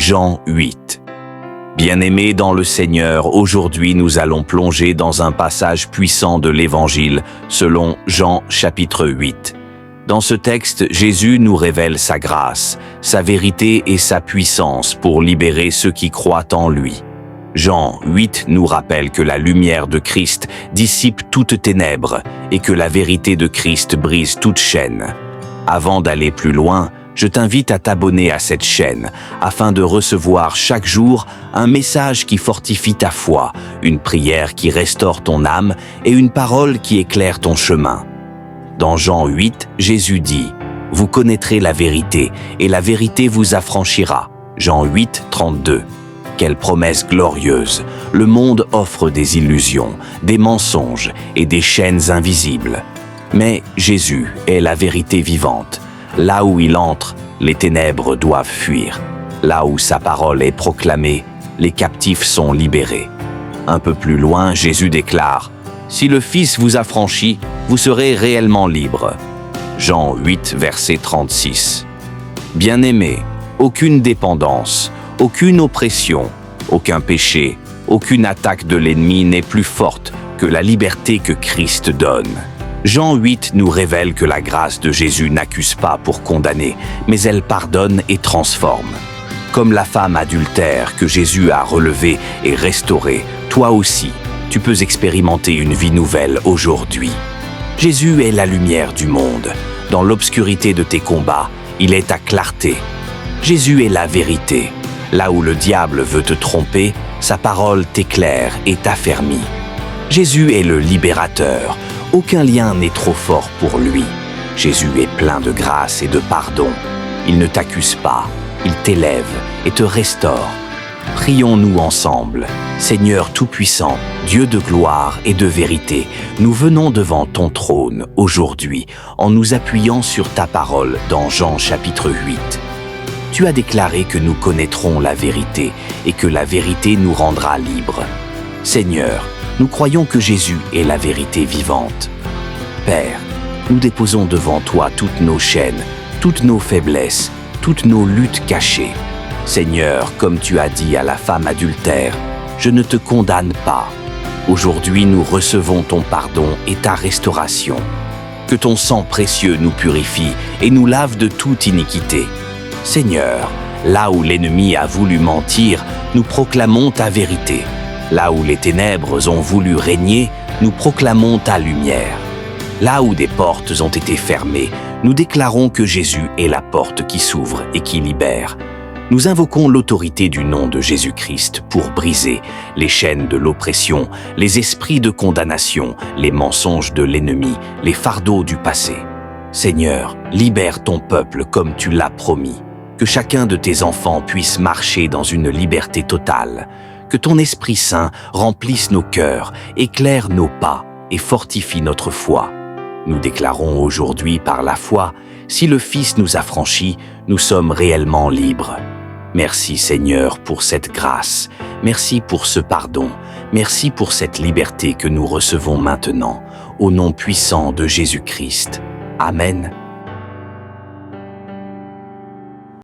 Jean 8. Bien-aimés dans le Seigneur, aujourd'hui nous allons plonger dans un passage puissant de l'Évangile selon Jean chapitre 8. Dans ce texte, Jésus nous révèle sa grâce, sa vérité et sa puissance pour libérer ceux qui croient en lui. Jean 8 nous rappelle que la lumière de Christ dissipe toute ténèbre et que la vérité de Christ brise toute chaîne. Avant d'aller plus loin, je t'invite à t'abonner à cette chaîne afin de recevoir chaque jour un message qui fortifie ta foi, une prière qui restaure ton âme et une parole qui éclaire ton chemin. Dans Jean 8, Jésus dit « Vous connaîtrez la vérité et la vérité vous affranchira ». Jean 8, 32. Quelle promesse glorieuse! Le monde offre des illusions, des mensonges et des chaînes invisibles. Mais Jésus est la vérité vivante. Là où il entre, les ténèbres doivent fuir. Là où sa parole est proclamée, les captifs sont libérés. Un peu plus loin, Jésus déclare « Si le Fils vous affranchit, vous serez réellement libre ». Jean 8, verset 36. Bien-aimés, aucune dépendance, aucune oppression, aucun péché, aucune attaque de l'ennemi n'est plus forte que la liberté que Christ donne. Jean 8 nous révèle que la grâce de Jésus n'accuse pas pour condamner, mais elle pardonne et transforme. Comme la femme adultère que Jésus a relevée et restaurée, toi aussi, tu peux expérimenter une vie nouvelle aujourd'hui. Jésus est la lumière du monde. Dans l'obscurité de tes combats, il est ta clarté. Jésus est la vérité. Là où le diable veut te tromper, sa parole t'éclaire et t'affermit. Jésus est le libérateur. Aucun lien n'est trop fort pour lui. Jésus est plein de grâce et de pardon. Il ne t'accuse pas, il t'élève et te restaure. Prions-nous ensemble. Seigneur Tout-Puissant, Dieu de gloire et de vérité, nous venons devant ton trône aujourd'hui en nous appuyant sur ta parole dans Jean chapitre 8. Tu as déclaré que nous connaîtrons la vérité et que la vérité nous rendra libres. Seigneur, nous croyons que Jésus est la vérité vivante. Père, nous déposons devant toi toutes nos chaînes, toutes nos faiblesses, toutes nos luttes cachées. Seigneur, comme tu as dit à la femme adultère, je ne te condamne pas. Aujourd'hui, nous recevons ton pardon et ta restauration. Que ton sang précieux nous purifie et nous lave de toute iniquité. Seigneur, là où l'ennemi a voulu mentir, nous proclamons ta vérité. Là où les ténèbres ont voulu régner, nous proclamons ta lumière. Là où des portes ont été fermées, nous déclarons que Jésus est la porte qui s'ouvre et qui libère. Nous invoquons l'autorité du nom de Jésus-Christ pour briser les chaînes de l'oppression, les esprits de condamnation, les mensonges de l'ennemi, les fardeaux du passé. Seigneur, libère ton peuple comme tu l'as promis. Que chacun de tes enfants puisse marcher dans une liberté totale. Que ton Esprit Saint remplisse nos cœurs, éclaire nos pas et fortifie notre foi. Nous déclarons aujourd'hui par la foi, si le Fils nous affranchit, nous sommes réellement libres. Merci Seigneur pour cette grâce, merci pour ce pardon, merci pour cette liberté que nous recevons maintenant, au nom puissant de Jésus-Christ. Amen.